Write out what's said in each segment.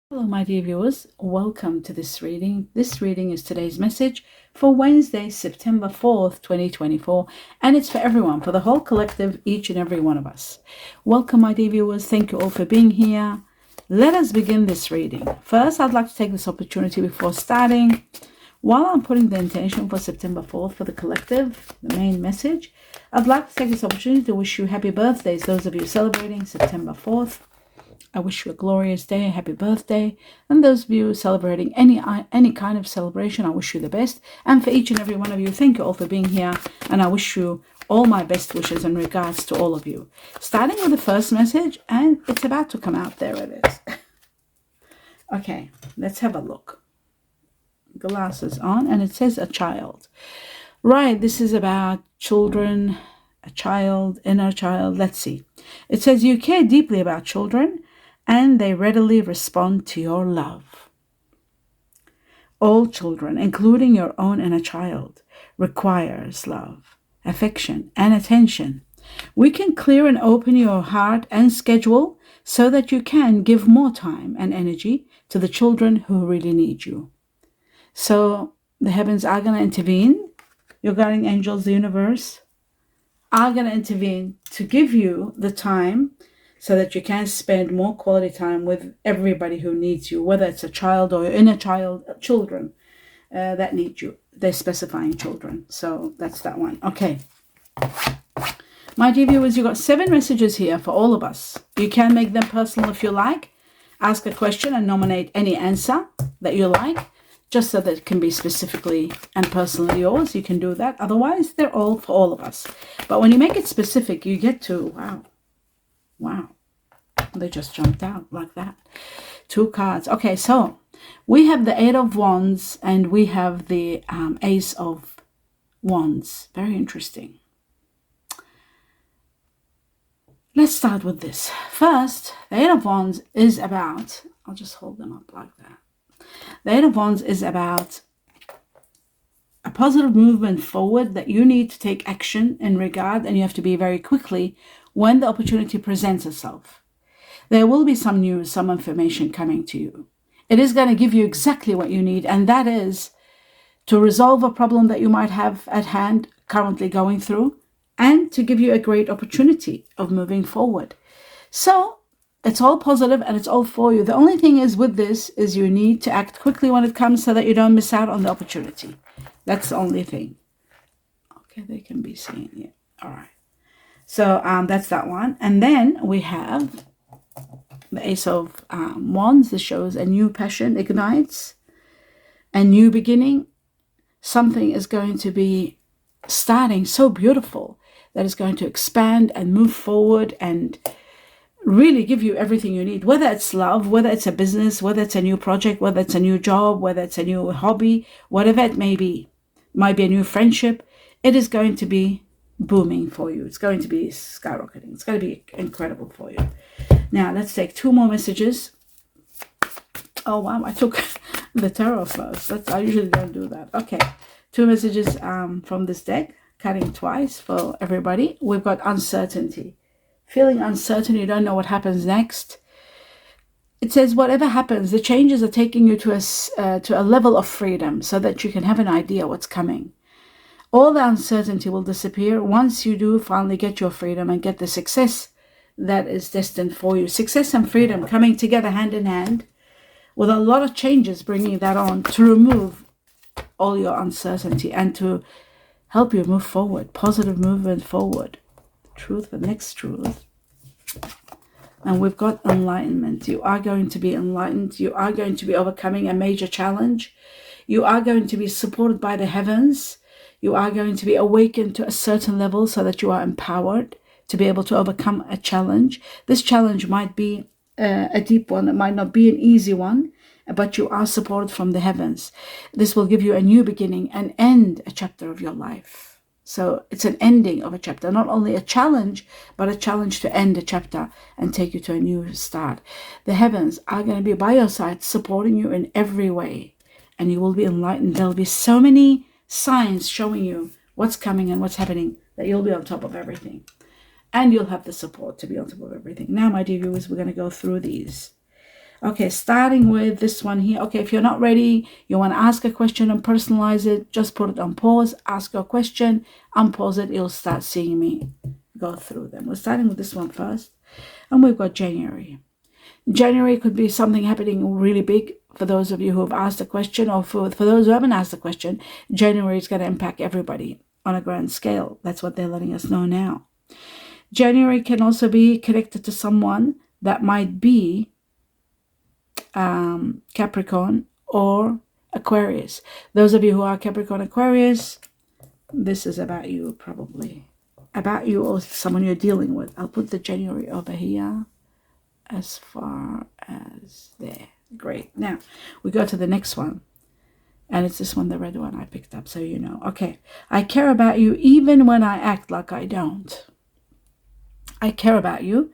Hello, my dear viewers. Welcome to this reading. This reading is today's message for Wednesday, September 4th, 2024, and it's for everyone, for the whole collective, each and every one of us. Welcome, my dear viewers. Thank you all for being here. Let us begin this reading. First, I'd like to take this opportunity before starting. While I'm putting the intention for September 4th for the collective, the main message, I'd like to take this opportunity to wish you happy birthdays, those of you celebrating September 4th. I wish you a glorious day, a happy birthday. And those of you celebrating any kind of celebration, I wish you the best. And for each and every one of you, thank you all for being here. And I wish you all my best wishes and regards to all of you. Starting with the first message, and it's about to come out. There it is. Okay, let's have a look. Glasses on, and it says a child. Right, this is about children, a child, inner child. Let's see. It says you care deeply about children, and they readily respond to your love. All children, including your own inner child, requires love, affection, and attention. We can clear and open your heart and schedule so that you can give more time and energy to the children who really need you. So the heavens are going to intervene. Your guardian angels, the universe, are going to intervene to give you the time so that you can spend more quality time with everybody who needs you, whether it's a child or your inner child, children that need you. They're specifying children. So that's that one. Okay. My dear viewers, you've got 7 messages here for all of us. You can make them personal if you like. Ask a question and nominate any answer that you like, just so that it can be specifically and personally yours. You can do that. Otherwise, they're all for all of us. But when you make it specific, you get to, wow, they just jumped out like that. 2 cards. Okay, so we have the 8 of Wands and we have the Ace of Wands. Very interesting. Let's start with this. First, the 8 of Wands is about, I'll just hold them up like that. The 8 of Wands is about a positive movement forward that you need to take action in regard, and you have to be very quickly when the opportunity presents itself. There will be some news, some information coming to you. It is going to give you exactly what you need, and that is to resolve a problem that you might have at hand, currently going through, and to give you a great opportunity of moving forward. So it's all positive and it's all for you. The only thing is with this is you need to act quickly when it comes so that you don't miss out on the opportunity. That's the only thing. Okay, they can be seen. Yeah. All right. So that's that one. And then we have the Ace of Wands. This shows a new passion ignites, a new beginning. Something is going to be starting so beautiful that is going to expand and move forward and really give you everything you need, whether it's love, whether it's a business, whether it's a new project, whether it's a new job, whether it's a new hobby, whatever it may be. It might be a new friendship. It is going to be booming for you. It's going to be skyrocketing. It's going to be incredible for you. Now, let's take 2 more messages. Oh, wow. I took the tarot first. I usually don't do that. Okay. 2 messages from this deck, cutting twice for everybody. We've got uncertainty. Feeling uncertain, you don't know what happens next. It says whatever happens, the changes are taking you to a level of freedom so that you can have an idea what's coming. All the uncertainty will disappear once you do finally get your freedom and get the success that is destined for you. Success and freedom coming together hand in hand with a lot of changes, bringing that on to remove all your uncertainty and to help you move forward, positive movement forward. Truth, the next truth. And we've got enlightenment. You are going to be enlightened. You are going to be overcoming a major challenge. You are going to be supported by the heavens. You are going to be awakened to a certain level so that you are empowered to be able to overcome a challenge. This challenge might be a deep one. It might not be an easy one, but you are supported from the heavens. This will give you a new beginning and end a chapter of your life. So it's an ending of a chapter, not only a challenge, but a challenge to end a chapter and take you to a new start. The heavens are going to be by your side, supporting you in every way, and you will be enlightened. There'll be so many signs showing you what's coming and what's happening that you'll be on top of everything. And you'll have the support to be on top of everything. Now, my dear viewers, we're going to go through these. Okay, starting with this one here. Okay, if you're not ready, you want to ask a question and personalize it, just put it on pause, ask your question, unpause it, you'll start seeing me go through them. We're starting with this one first, and we've got January. January could be something happening really big for those of you who have asked a question, or for those who haven't asked a question. January is going to impact everybody on a grand scale. That's what they're letting us know now. January can also be connected to someone that might be Capricorn or Aquarius. Those of you who are Capricorn, Aquarius, this is about you, probably. About you or someone you're dealing with. I'll put the January over here as far as there. Great. Now, we go to the next one. And it's this one, the red one I picked up, so you know. Okay. I care about you even when I act like I don't. I care about you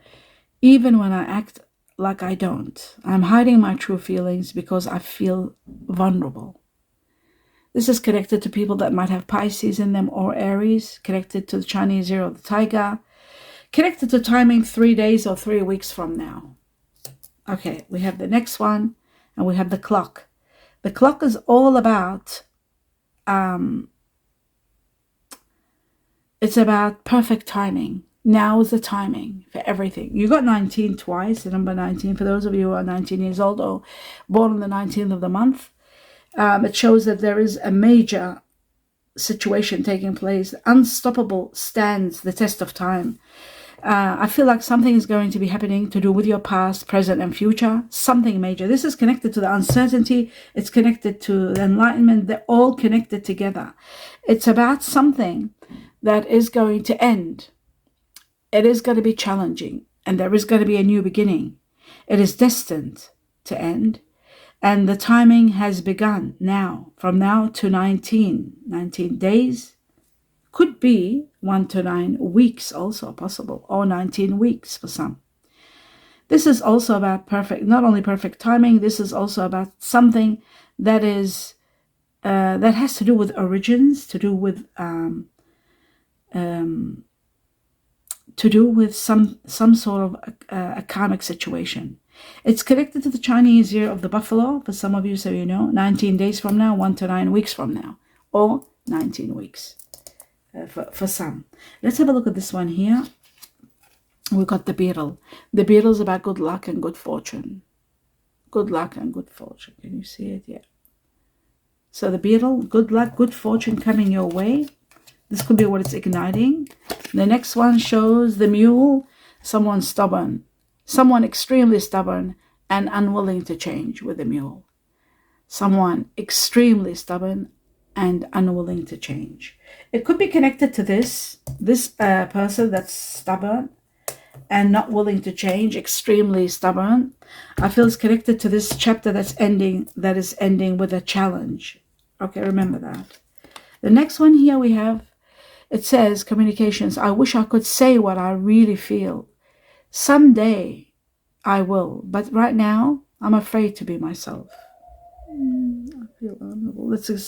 even when I act like I don't. I'm hiding my true feelings because I feel vulnerable. This is connected to people that might have Pisces in them or Aries, connected to the Chinese year of the tiger, connected to timing 3 days or 3 weeks from now. Okay, we have the next one, and we have the clock. The clock is all about, it's about perfect timing. Now is the timing for everything. You got 19 twice, the number 19. For those of you who are 19 years old or born on the 19th of the month, it shows that there is a major situation taking place. Unstoppable stands the test of time. I feel like something is going to be happening to do with your past, present, and future. Something major. This is connected to the uncertainty. It's connected to the enlightenment. They're all connected together. It's about something that is going to end. It is going to be challenging, and there is going to be a new beginning. It is destined to end, and the timing has begun now. From now to 19 days, could be 1 to 9 weeks also possible, or 19 weeks for some. This is also about not only perfect timing, this is also about something that is that has to do with origins, to do with some sort of a karmic situation. It's connected to the Chinese year of the buffalo, for some of you, so you know, 19 days from now, 1 to 9 weeks from now, or 19 weeks for some. Let's have a look at this one here. We've got the beetle. The beetle is about good luck and good fortune. Good luck and good fortune. Can you see it? Yeah. So the beetle, good luck, good fortune coming your way. This could be what it's igniting. The next one shows the mule, someone stubborn, someone extremely stubborn and unwilling to change with the mule. Someone extremely stubborn and unwilling to change. It could be connected to this person that's stubborn and not willing to change, extremely stubborn. I feel it's connected to this chapter that is ending with a challenge. Okay, remember that. The next one here we have, it says communications. I wish I could say what I really feel. Someday I will, but right now I'm afraid to be myself. I feel vulnerable. It's very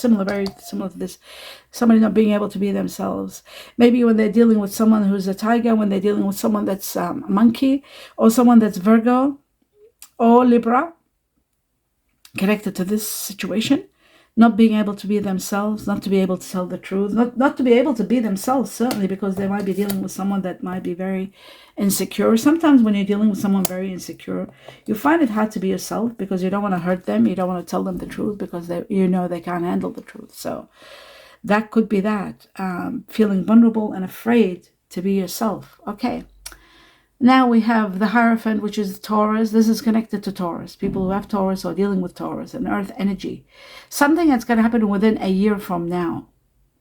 similar to this. Somebody not being able to be themselves. Maybe when they're dealing with someone who's a tiger, when they're dealing with someone that's a monkey, or someone that's Virgo or Libra, connected to this situation. Not being able to be themselves, not to be able to tell the truth, not to be able to be themselves, certainly, because they might be dealing with someone that might be very insecure. Sometimes when you're dealing with someone very insecure, you find it hard to be yourself because you don't want to hurt them, you don't want to tell them the truth because they can't handle the truth. So that could be that, feeling vulnerable and afraid to be yourself. Okay. Now we have the Hierophant, which is Taurus. This is connected to Taurus. People who have Taurus or dealing with Taurus and earth energy. Something that's going to happen within a year from now.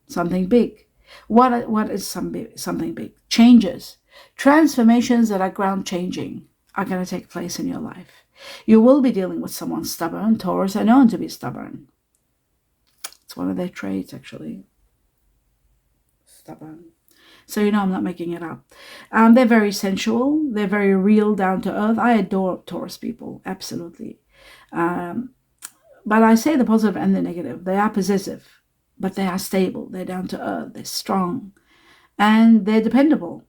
Something big. What is something big? Changes. Transformations that are ground changing are going to take place in your life. You will be dealing with someone stubborn. Taurus are known to be stubborn. It's one of their traits, actually. Stubborn. So you know I'm not making it up. They're very sensual. They're very real, down to earth. I adore Taurus people, absolutely. But I say the positive and the negative. They are possessive, but they are stable. They're down to earth. They're strong. And they're dependable.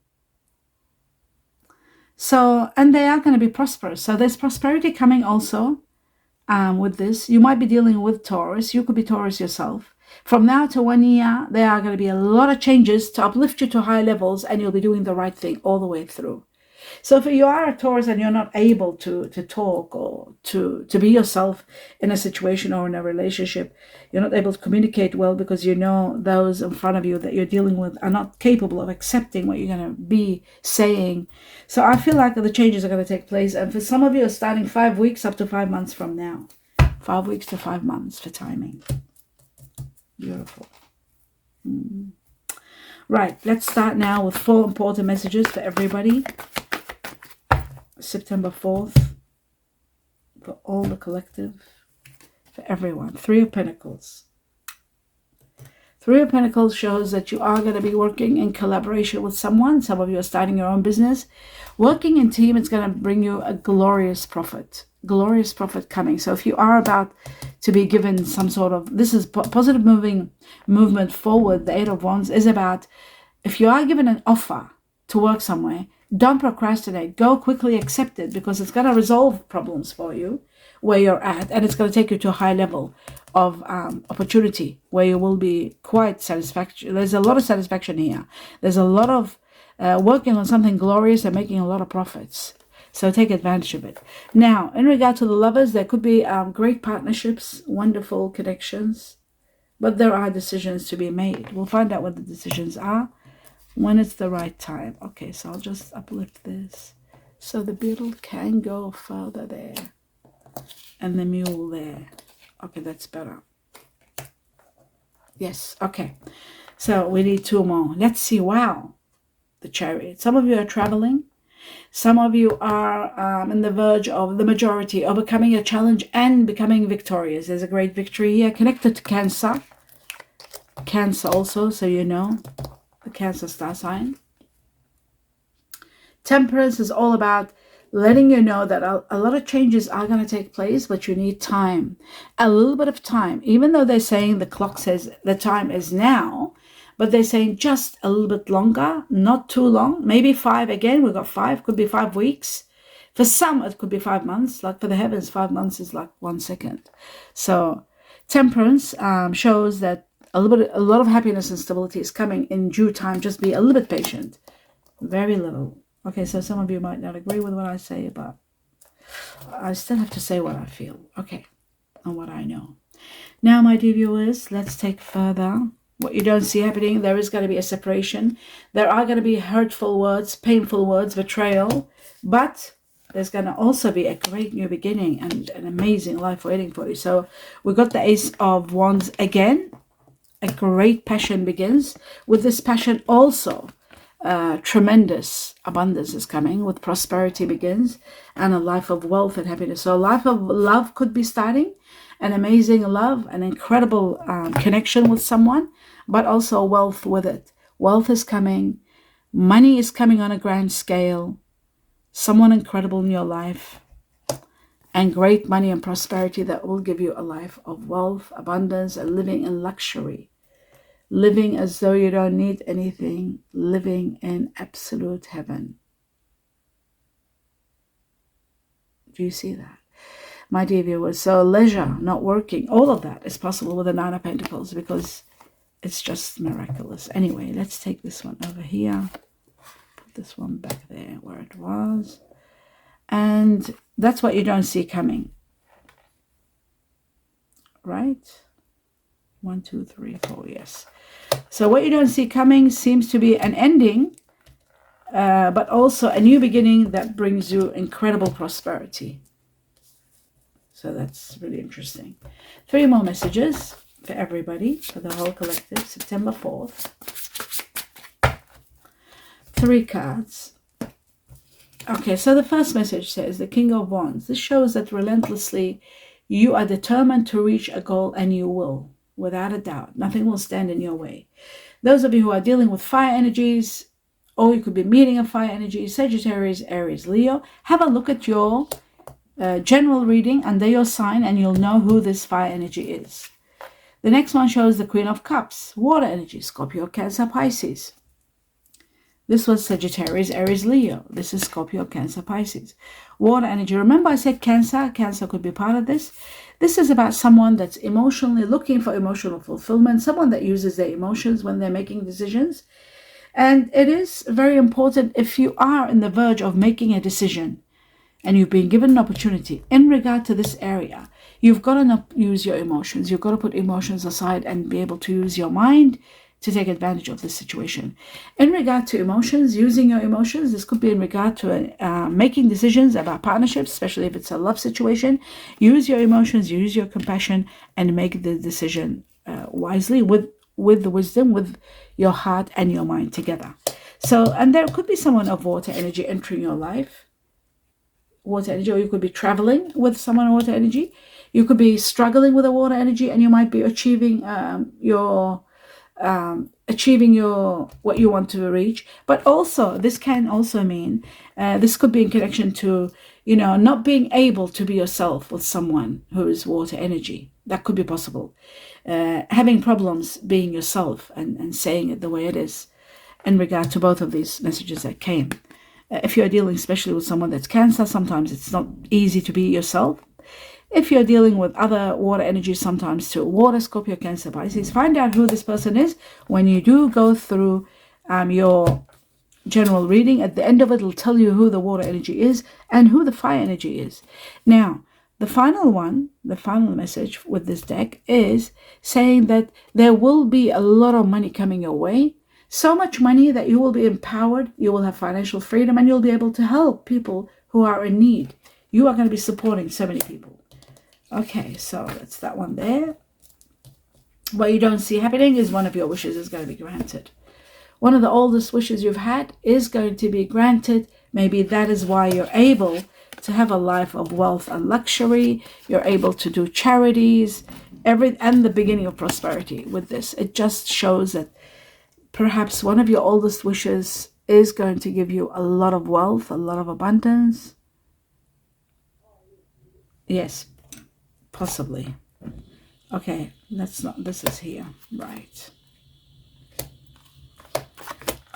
So, and they are going to be prosperous. So there's prosperity coming also with this. You might be dealing with Taurus. You could be Taurus yourself. From now to 1 year, there are going to be a lot of changes to uplift you to high levels, and you'll be doing the right thing all the way through. So if you are a Taurus and you're not able to talk or to be yourself in a situation or in a relationship, you're not able to communicate well because you know those in front of you that you're dealing with are not capable of accepting what you're going to be saying. So I feel like the changes are going to take place. And for some of you, it's starting 5 weeks up to 5 months from now. 5 weeks to 5 months for timing. Beautiful. Right, let's start now with 4 important messages for everybody. September 4th, for all the collective, for everyone. 3 of Pentacles. 3 of Pentacles shows that you are going to be working in collaboration with someone. Some of you are starting your own business. Working in team is going to bring you a glorious profit. Glorious profit coming. So if you are about to be given some sort of, this is positive movement forward. The 8 of Wands is about, if you are given an offer to work somewhere, don't procrastinate. Go quickly accept it, because it's going to resolve problems for you where you're at, and it's going to take you to a high level of opportunity where you will be quite satisfaction. There's a lot of satisfaction here. There's a lot of working on something glorious and making a lot of profits. So take advantage of it. Now, in regard to the lovers, there could be great partnerships, wonderful connections, but there are decisions to be made. We'll find out what the decisions are when it's the right time. Okay, so I'll just uplift this so the beetle can go further there and the mule there. Okay, that's better. Yes, okay. So we need 2 more. Let's see. Wow, the Chariot. Some of you are traveling. Some of you are in the verge of the majority, overcoming a challenge and becoming victorious. There's a great victory here connected to Cancer. Cancer also, so you know. The Cancer star sign. Temperance is all about letting you know that a lot of changes are going to take place, but you need time. A little bit of time. Even though they're saying the clock says the time is now, but they're saying just a little bit longer, not too long. Maybe 5 again. We've got 5. Could be 5 weeks. For some, it could be 5 months. Like for the heavens, 5 months is like 1 second. So temperance shows that a lot of happiness and stability is coming in due time. Just be a little bit patient. Very little. Okay, so some of you might not agree with what I say, but I still have to say what I feel. Okay, and what I know. Now, my dear viewers, let's take further. What you don't see happening, there is going to be a separation. There are going to be hurtful words, painful words, betrayal. But there's going to also be a great new beginning and an amazing life waiting for you. So we got the Ace of Wands again. A great passion begins. With this passion also, tremendous abundance is coming. With prosperity begins and a life of wealth and happiness. So a life of love could be starting. An amazing love, an incredible connection with someone, but also wealth with it. Wealth is coming. Money is coming on a grand scale. Someone incredible in your life. And great money and prosperity that will give you a life of wealth, abundance, and living in luxury. Living as though you don't need anything. Living in absolute heaven. Do you see that? My dear viewers, so leisure, not working, all of that is possible with the 9 of Pentacles because it's just miraculous. Anyway, let's take this one over here. Put this one back there where it was. And that's what you don't see coming. Right? 1, 2, 3, 4, yes. So what you don't see coming seems to be an ending, but also a new beginning that brings you incredible prosperity. So that's really interesting. 3 more messages for everybody, for the whole collective, September 4th. 3 cards. Okay, so the first message says, the King of Wands. This shows that relentlessly you are determined to reach a goal, and you will, without a doubt. Nothing will stand in your way. Those of you who are dealing with fire energies, or you could be meeting a fire energy, Sagittarius, Aries, Leo, have a look at your general reading under your sign, and you'll know who this fire energy is. The next one shows the Queen of Cups, water energy, Scorpio, Cancer, Pisces. This was Sagittarius, Aries, Leo. This is Scorpio, Cancer, Pisces. Water energy. Remember I said Cancer. Cancer could be part of this. This is about someone that's emotionally looking for emotional fulfillment, someone that uses their emotions when they're making decisions. And it is very important if you are in the verge of making a decision and you've been given an opportunity in regard to this area, you've got to not use your emotions. You've got to put emotions aside and be able to use your mind to take advantage of the situation. In regard to emotions, using your emotions, this could be in regard to making decisions about partnerships, especially if it's a love situation. Use your emotions, use your compassion, and make the decision wisely with the wisdom, with your heart and your mind together. So, and there could be someone of water energy entering your life. Water energy, or you could be traveling with someone water energy. You could be struggling with a water energy, and you might be achieving your what you want to reach. But also this can also mean this could be in connection to not being able to be yourself with someone who is water energy. That could be possible. Having problems being yourself and saying it the way it is, in regard to both of these messages that came. If you're dealing especially with someone that's Cancer, sometimes it's not easy to be yourself. If you're dealing with other water energies, sometimes too, Water, Scorpio, Cancer, Pisces, find out who this person is. When you do go through your general reading, at the end of it, it'll tell you who the water energy is and who the fire energy is. Now, the final message with this deck is saying that there will be a lot of money coming your way. So much money that you will be empowered, you will have financial freedom, and you'll be able to help people who are in need. You are going to be supporting so many people. Okay, so that's that one there. What you don't see happening is one of your wishes is going to be granted. One of the oldest wishes you've had is going to be granted. Maybe that is why you're able to have a life of wealth and luxury. You're able to do charities, and the beginning of prosperity with this. It just shows that perhaps one of your oldest wishes is going to give you a lot of wealth, a lot of abundance. Yes, possibly. Okay, this is here, right.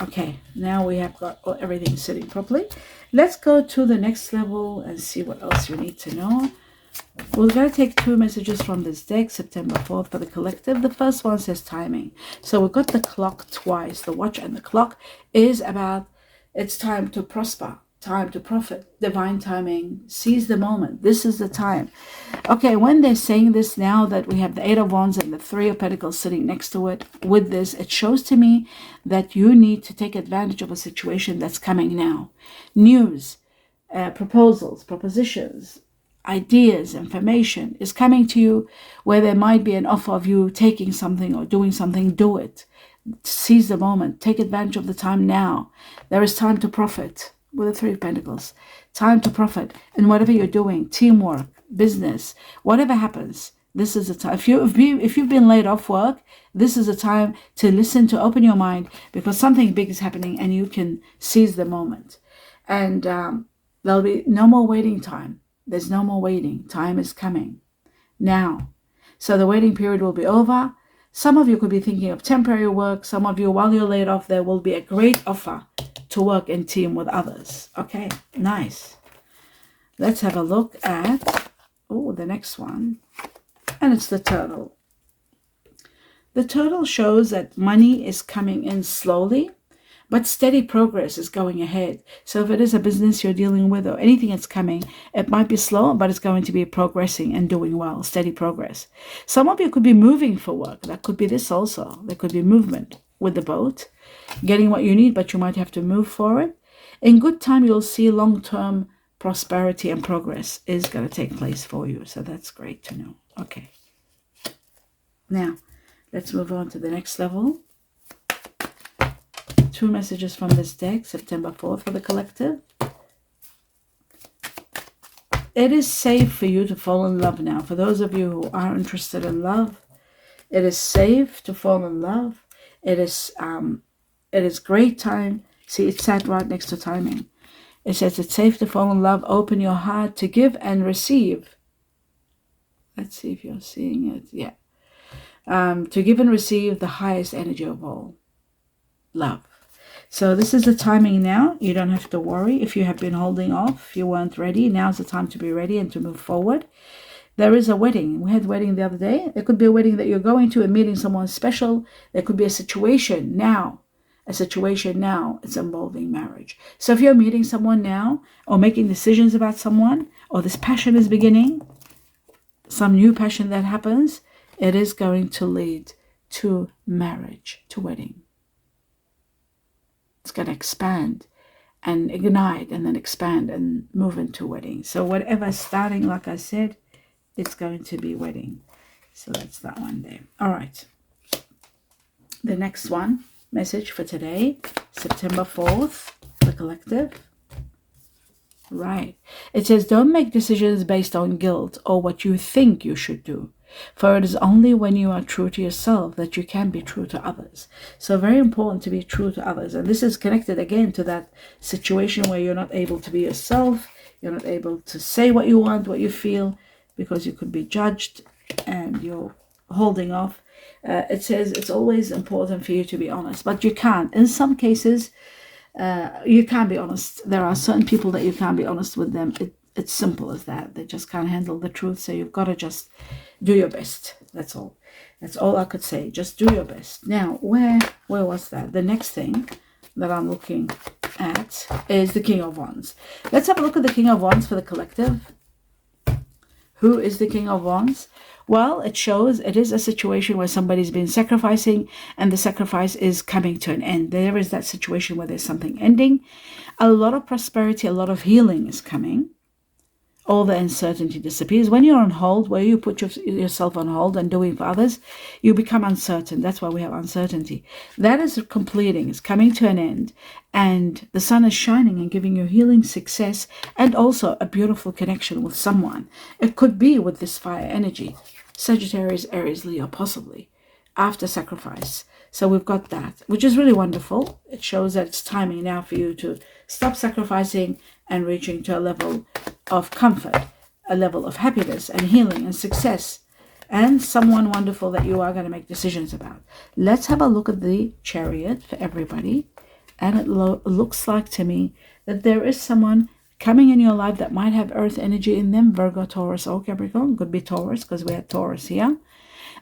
Okay, now we have got everything sitting properly. Let's go to the next level and see what else you need to know. We're going to take two messages from this deck, September 4th for the collective. The first one says timing. So we've got the clock twice. The watch and the clock is about it's time to prosper, time to profit, divine timing, seize the moment. This is the time. Okay, when they're saying this, now that we have the Eight of Wands and the Three of Pentacles sitting next to it, with this, it shows to me that you need to take advantage of a situation that's coming now. News, proposals, propositions, ideas, information is coming to you where there might be an offer of you taking something or doing something. Do it. Seize the moment. Take advantage of the time now. There is time to profit with the Three of Pentacles. Time to profit in whatever you're doing, teamwork, business, whatever happens. This is the time. If you've been laid off work, this is a time to listen, to open your mind, because something big is happening and you can seize the moment. And there'll be no more waiting time. There's no more waiting. Time is coming now. So the waiting period will be over. Some of you could be thinking of temporary work. Some of you, while you're laid off, there will be a great offer to work in team with others. Okay, nice. Let's have a look at the next one. And it's the turtle. The turtle shows that money is coming in slowly, but steady progress is going ahead. So if it is a business you're dealing with or anything that's coming, it might be slow, but it's going to be progressing and doing well, steady progress. Some of you could be moving for work. That could be this also. There could be movement with the boat, getting what you need, but you might have to move for it. In good time, you'll see long-term prosperity and progress is going to take place for you. So that's great to know. Okay. Now, let's move on to the next level. Two messages from this deck, September 4th for the collective. It is safe for you to fall in love now. For those of you who are interested in love, it is safe to fall in love. It is great time. See, it sat right next to timing. It says it's safe to fall in love. Open your heart to give and receive. Let's see if you're seeing it. Yeah. To give and receive the highest energy of all. Love. So this is the timing now. You don't have to worry if you have been holding off, if you weren't ready. Now's the time to be ready and to move forward. There is a wedding. We had a wedding the other day. It could be a wedding that you're going to and meeting someone special. There could be a situation now. It's involving marriage. So if you're meeting someone now or making decisions about someone, or this passion is beginning, some new passion that happens, it is going to lead to marriage, to wedding. It's going to expand and ignite and then expand and move into wedding. So whatever's starting, like I said, it's going to be wedding. So that's that one there. All right. The next one, message for today, September 4th, the collective. Right. It says, don't make decisions based on guilt or what you think you should do. For it is only when you are true to yourself that you can be true to others. So very important to be true to others. And this is connected again to that situation where you're not able to be yourself. You're not able to say what you want, what you feel, because you could be judged and you're holding off. It says it's always important for you to be honest, but you can't. In some cases, you can't be honest. There are certain people that you can't be honest with them. It's simple as that. They just can't handle the truth. So you've got to just do your best. That's all. That's all I could say. Just do your best. Now, where was that? The next thing that I'm looking at is the King of Wands. Let's have a look at the King of Wands for the collective. Who is the King of Wands? Well, it shows it is a situation where somebody's been sacrificing and the sacrifice is coming to an end. There is that situation where there's something ending. A lot of prosperity, a lot of healing is coming. All the uncertainty disappears. When you're on hold, where you put yourself on hold and doing for others, you become uncertain. That's why we have uncertainty. That is completing, it's coming to an end. And the sun is shining and giving you healing, success, and also a beautiful connection with someone. It could be with this fire energy. Sagittarius, Aries, Leo, possibly, after sacrifice. So we've got that, which is really wonderful. It shows that it's timing now for you to stop sacrificing and reaching to a level of comfort, a level of happiness and healing and success, and someone wonderful that you are going to make decisions about. Let's have a look at the Chariot for everybody. And it looks like to me that there is someone coming in your life that might have earth energy in them, Virgo, Taurus, or Capricorn. Could be Taurus because we had Taurus here.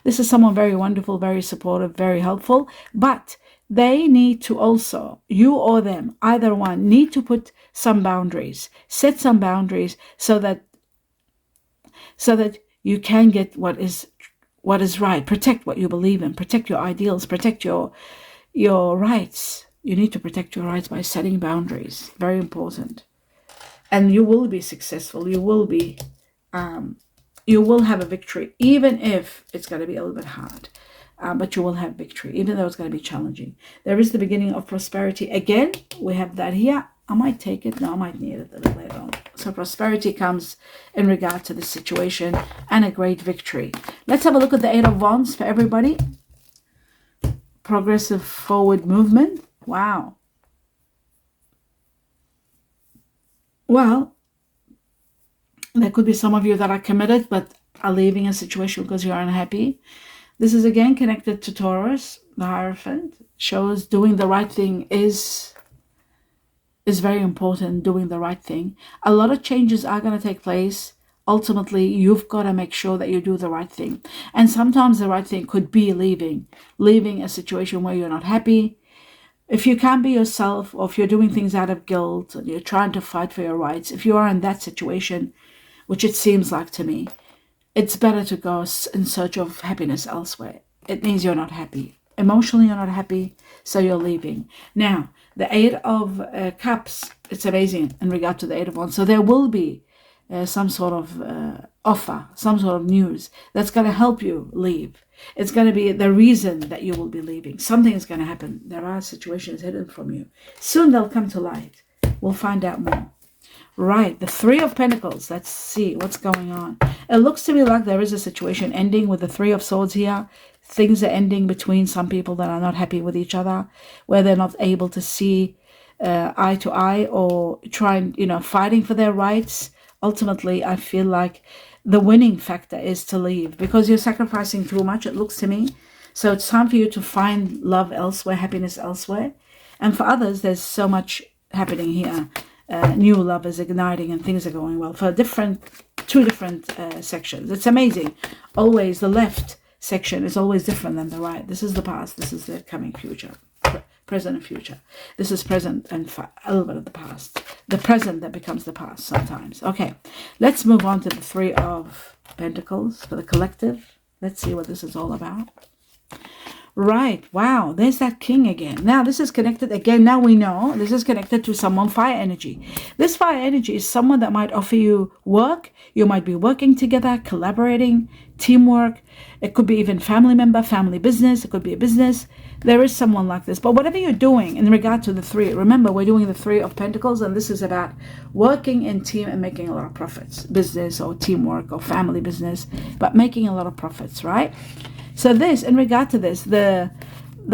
This is someone very wonderful, very supportive, very helpful, but they need to also, you or them, either one, need to put some boundaries, set some boundaries so that you can get what is right, protect what you believe in, protect your ideals, protect your rights. You need to protect your rights by setting boundaries. Very important. And you will be successful. You will be you will have a victory, even if it's going to be a little bit hard. But you will have victory, even though it's going to be challenging. There is the beginning of prosperity. Again, we have that here. I might take it. No, I might need it a little later on. So prosperity comes in regard to this situation and a great victory. Let's have a look at the Eight of Wands for everybody. Progressive forward movement. Wow. Well, there could be some of you that are committed but are leaving a situation because you're unhappy. This is again connected to Taurus. The Hierophant shows doing the right thing is very important. Doing the right thing. A lot of changes are going to take place. Ultimately, you've got to make sure that you do the right thing. And sometimes the right thing could be leaving a situation where you're not happy. If you can't be yourself, or if you're doing things out of guilt and you're trying to fight for your rights, if you are in that situation, which it seems like to me, it's better to go in search of happiness elsewhere. It means you're not happy. Emotionally, you're not happy, so you're leaving. Now, the Eight of Cups, it's amazing in regard to the Eight of Wands. So there will be some sort of offer, some sort of news that's going to help you leave. It's going to be the reason that you will be leaving. Something is going to happen. There are situations hidden from you. Soon they'll come to light. We'll find out more. Right, the Three of Pentacles. Let's see what's going on. It looks to me like there is a situation ending with the Three of Swords here. Things are ending between some people that are not happy with each other, where they're not able to see eye to eye or fighting for their rights. Ultimately, I feel like the winning factor is to leave because you're sacrificing too much, it looks to me. So it's time for you to find love elsewhere, happiness elsewhere. And for others, there's so much happening here. New love is igniting and things are going well for two different sections. It's amazing. Always the left section is always different than the right. This is the past. This is the coming future. Present and future. This is present and a little bit of the past. The present that becomes the past sometimes. Okay, let's move on to the Three of Pentacles for the collective. Let's see what this is all about. Right, wow, there's that king again. Now this is connected again. Now we know this is connected to someone fire energy. This fire energy is someone that might offer you work. You might be working together, collaborating, teamwork. It could be even family member, family business. It could be a business. There is someone like this. But whatever you're doing in regard to the three, remember we're doing the Three of Pentacles, and this is about working in team and making a lot of profits. Business or teamwork or family business, but making a lot of profits, right? So this, in regard to this, the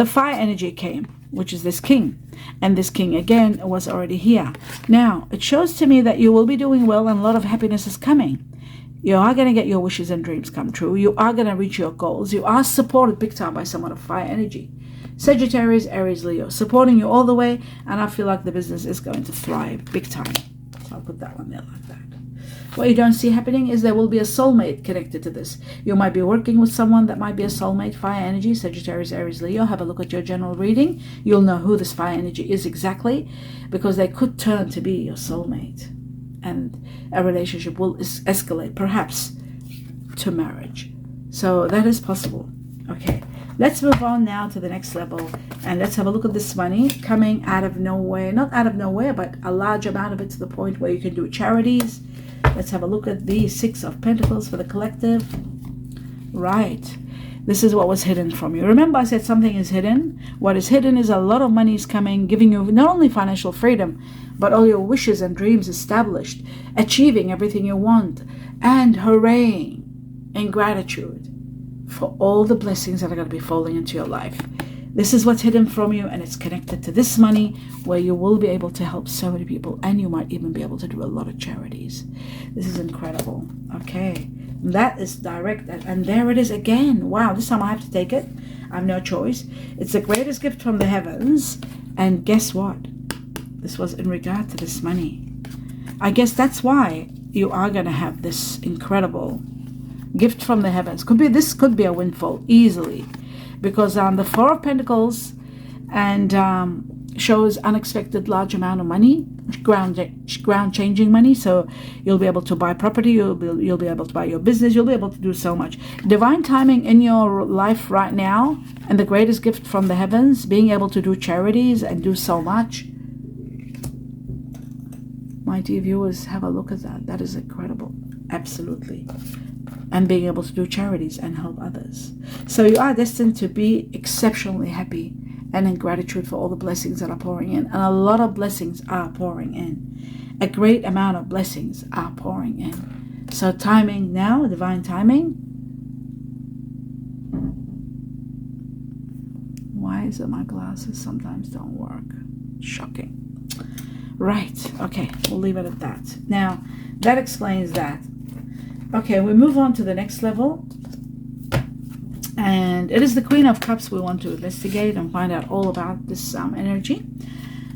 fire energy came, which is this king. And this king, again, was already here. Now, it shows to me that you will be doing well and a lot of happiness is coming. You are going to get your wishes and dreams come true. You are going to reach your goals. You are supported big time by someone of fire energy. Sagittarius, Aries, Leo, supporting you all the way. And I feel like the business is going to thrive big time. So I'll put that one there like that. What you don't see happening is there will be a soulmate connected to this. You might be working with someone that might be a soulmate, fire energy, Sagittarius, Aries, Leo. Have a look at your general reading. You'll know who this fire energy is exactly, because they could turn to be your soulmate. And a relationship will escalate, perhaps, to marriage. So that is possible. Okay, let's move on now to the next level. And let's have a look at this money coming out of nowhere. Not out of nowhere, but a large amount of it to the point where you can do charities. Let's have a look at the Six of Pentacles for the collective. Right. This is what was hidden from you. Remember I said something is hidden? What is hidden is a lot of money is coming, giving you not only financial freedom, but all your wishes and dreams established, achieving everything you want, and hooray in gratitude for all the blessings that are going to be falling into your life. This is what's hidden from you, and it's connected to this money where you will be able to help so many people, and you might even be able to do a lot of charities. This is incredible. Okay, that is direct, and there it is again. Wow, this time I have to take it. I have no choice. It's the greatest gift from the heavens, and guess what? This was in regard to this money. I guess that's why you are going to have this incredible gift from the heavens. This could be a windfall easily. Because the Four of Pentacles and shows unexpected large amount of money, ground changing money. So you'll be able to buy property, you'll be able to buy your business, you'll be able to do so much. Divine timing in your life right now, and the greatest gift from the heavens, being able to do charities and do so much. My dear viewers, have a look at that. That is incredible. Absolutely. And being able to do charities and help others. So you are destined to be exceptionally happy and in gratitude for all the blessings that are pouring in. And a lot of blessings are pouring in. A great amount of blessings are pouring in. So timing now, divine timing. Why is it my glasses sometimes don't work? Shocking. Right, okay, we'll leave it at that. Now, that explains that. Okay, we move on to the next level. And it is the Queen of Cups we want to investigate and find out all about this energy.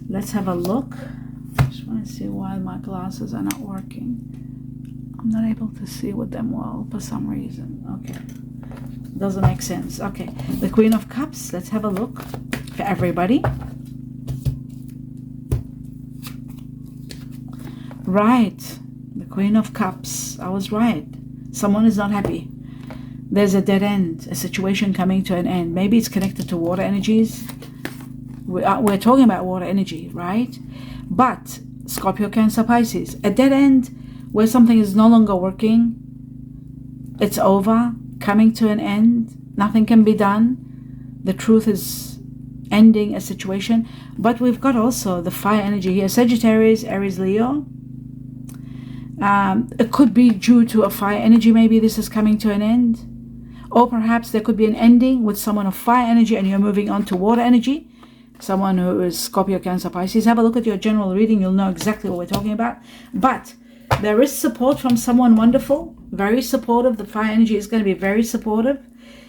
Let's have a look. I just want to see why my glasses are not working. I'm not able to see with them well for some reason. Okay, doesn't make sense. Okay, the Queen of Cups. Let's have a look for everybody. Right, the Queen of Cups. I was right. Someone is not happy. There's a dead end, a situation coming to an end. Maybe it's connected to water energies. We're talking about water energy, right? But Scorpio, Cancer, Pisces, a dead end where something is no longer working. It's over, coming to an end. Nothing can be done. The truth is ending a situation. But we've got also the fire energy here. Sagittarius, Aries, Leo. It could be due to a fire energy. Maybe this is coming to an end. Or perhaps there could be an ending with someone of fire energy and you're moving on to water energy. Someone who is Scorpio, Cancer, Pisces. Have a look at your general reading. You'll know exactly what we're talking about. But there is support from someone wonderful. Very supportive. The fire energy is going to be very supportive.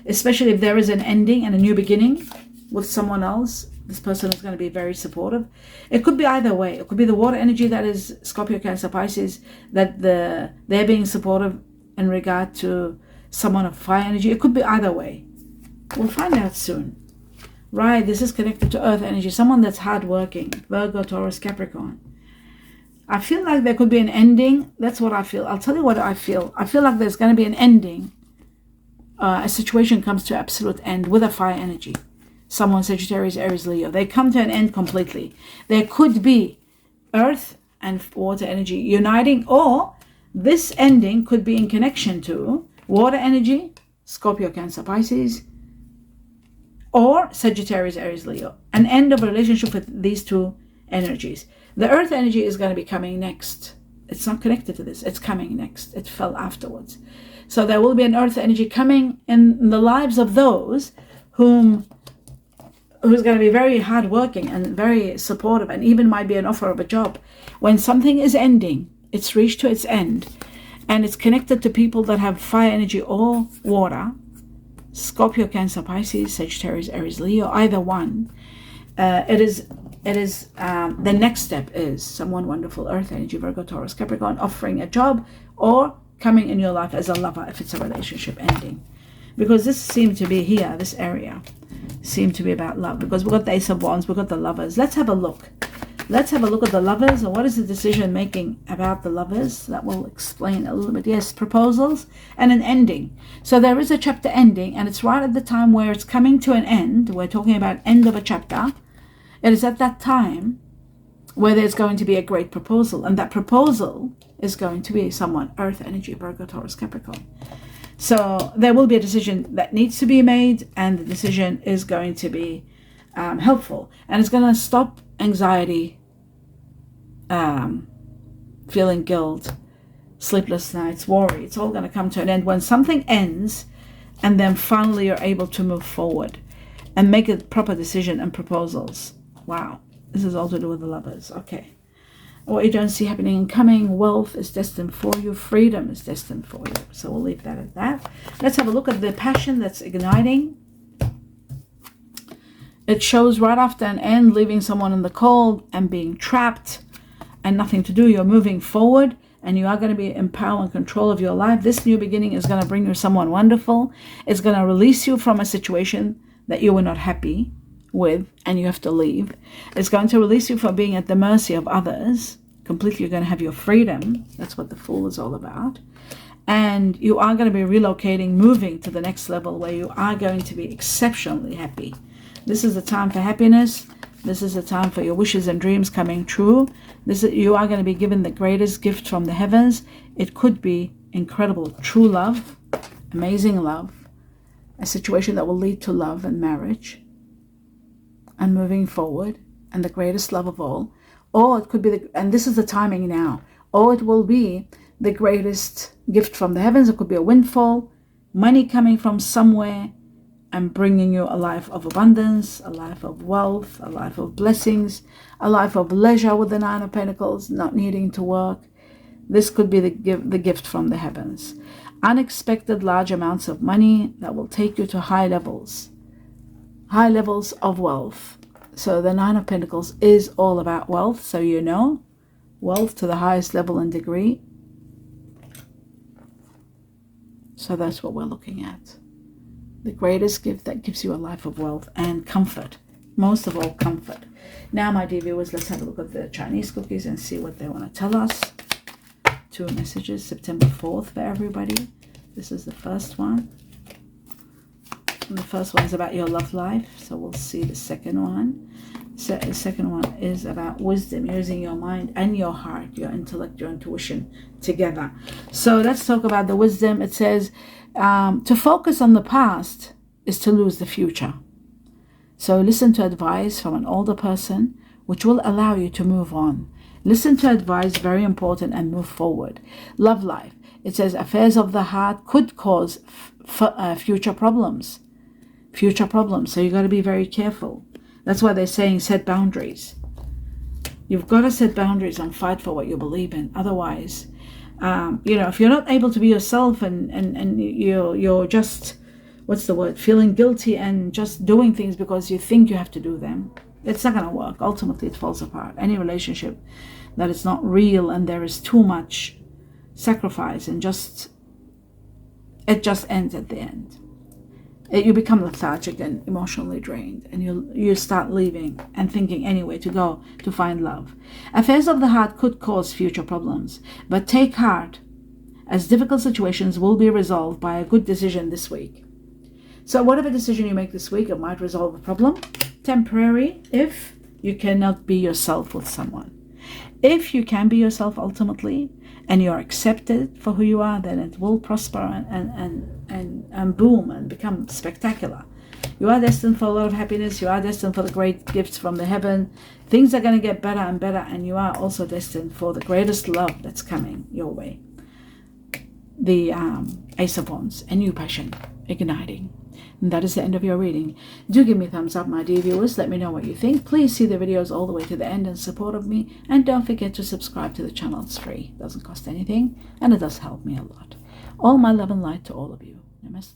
Especially if there is an ending and a new beginning. with someone else. This person is going to be very supportive. It could be either way. It could be the water energy that is Scorpio, Cancer, Pisces, that they're being supportive in regard to someone of fire energy. It could be either way. We'll find out soon. Right, this is connected to earth energy. Someone that's hardworking. Virgo, Taurus, Capricorn. I feel like there could be an ending. That's what I feel. I'll tell you what I feel. I feel like there's going to be an ending. A situation comes to absolute end with a fire energy. Someone, Sagittarius, Aries, Leo. They come to an end completely. There could be earth and water energy uniting, or this ending could be in connection to water energy, Scorpio, Cancer, Pisces, or Sagittarius, Aries, Leo. An end of a relationship with these two energies. The earth energy is going to be coming next. It's not connected to this. It's coming next. It fell afterwards. So there will be an earth energy coming in the lives of those who's going to be very hardworking and very supportive, and even might be an offer of a job. When something is ending, it's reached to its end, and it's connected to people that have fire energy or water, Scorpio, Cancer, Pisces, Sagittarius, Aries, Leo, either one. The next step is someone wonderful, earth energy, Virgo, Taurus, Capricorn, offering a job or coming in your life as a lover if it's a relationship ending. Because this seemed to be here, this area seemed to be about love, because we've got the Ace of Wands, we've got the lovers. Let's have a look. Let's have a look at the lovers, and what is the decision making about the lovers. That will explain a little bit. Yes, proposals and an ending. So there is a chapter ending, and it's right at the time where it's coming to an end. We're talking about end of a chapter. It is at that time where there's going to be a great proposal, and that proposal is going to be someone, earth energy, Virgo, Taurus, Capricorn. So there will be a decision that needs to be made, and the decision is going to be helpful, and it's going to stop anxiety, feeling guilt, sleepless nights, worry. It's all going to come to an end when something ends, and then finally you're able to move forward and make a proper decision and proposals. Wow, this is all to do with the lovers. Okay. What you don't see happening and coming, wealth is destined for you, freedom is destined for you. So we'll leave that at that. Let's have a look at the passion that's igniting. It shows right after an end, leaving someone in the cold and being trapped and nothing to do. You're moving forward, and you are going to be in power and control of your life. This new beginning is going to bring you someone wonderful. It's going to release you from a situation that you were not happy with and you have to leave. It's going to release you from being at the mercy of others. Completely, you're going to have your freedom. That's what the Fool is all about. And you are going to be relocating, moving to the next level where you are going to be exceptionally happy. This is a time for happiness. This is a time for your wishes and dreams coming true. You are going to be given the greatest gift from the heavens. It could be incredible, true love, amazing love, a situation that will lead to love and marriage and moving forward, and the greatest love of all. Or it could be, and this is the timing now, or it will be the greatest gift from the heavens. It could be a windfall, money coming from somewhere and bringing you a life of abundance, a life of wealth, a life of blessings, a life of leisure with the Nine of Pentacles, not needing to work. This could be the gift from the heavens. Unexpected large amounts of money that will take you to high levels of wealth. So the Nine of Pentacles is all about wealth, so you know, wealth to the highest level and degree. So that's what we're looking at. The greatest gift that gives you a life of wealth and comfort. Most of all, comfort. Now, my dear viewers, let's have a look at the Chinese cookies and see what they want to tell us. 2 messages, September 4th for everybody. This is the first one. And the first one is about your love life, so we'll see the second one. So the second one is about wisdom, using your mind and your heart, your intellect, your intuition together. So let's talk about the wisdom. It says, to focus on the past is to lose the future. So listen to advice from an older person, which will allow you to move on. Listen to advice, very important, and move forward. Love life. It says affairs of the heart could cause future problems. Future problems. So you got to be very careful. That's why they're saying set boundaries. You've got to set boundaries and fight for what you believe in. Otherwise, if you're not able to be yourself and you're just what's the word, feeling guilty and just doing things because you think you have to do them. It's not going to work. Ultimately, it falls apart. Any relationship that is not real and there is too much sacrifice and it just ends at the end. You become lethargic and emotionally drained, and you start leaving and thinking anyway to go to find love. Affairs of the heart could cause future problems, but take heart, as difficult situations will be resolved by a good decision this week. So whatever decision you make this week, it might resolve a problem. Temporary, if you cannot be yourself with someone. If you can be yourself ultimately, and you're accepted for who you are, then it will prosper and boom and become spectacular. You are destined for a lot of happiness. You are destined for the great gifts from the heaven. Things are going to get better and better, and you are also destined for the greatest love that's coming your way. The Ace of Wands, a new passion igniting. And that is the end of your reading. Do give me a thumbs up, my dear viewers. Let me know what you think. Please see the videos all the way to the end in support of me. And don't forget to subscribe to the channel. It's free. It doesn't cost anything. And it does help me a lot. All my love and light to all of you. Namaste.